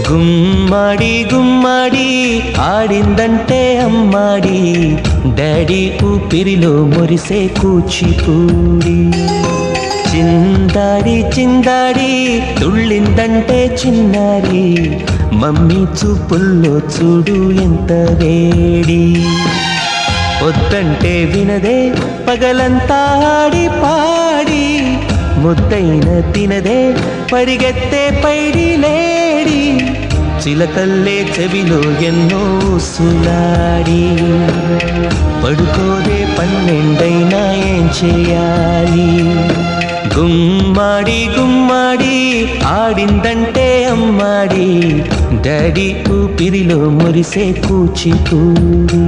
గుమ్మాడి గుమ్మాడి ఆడిందంటే అమ్మాడి, డాడీ ఊపిరిలో మురిసే కూచిపూడి. చిందాడి చిందాడి తుళ్ళిందంటే చిన్నారి, మమ్మీ చూపుల్లో చూడు ఎంత వేడి. వద్దంటే వినదే పగలంతా ఆడి పాడి, ముద్దైన తినదే పరిగెత్తే పైడి లేడి. చిలకల్లే చెవిలో ఎన్నో సులాడి, పడుకోదే పన్నెండైనా ఏం చేయాలి. గుమ్మాడి గుమ్మాడి ఆడిందంటే అమ్మాడి, డాడీ ఊపిరిలో మురిసే కూచిపూడి.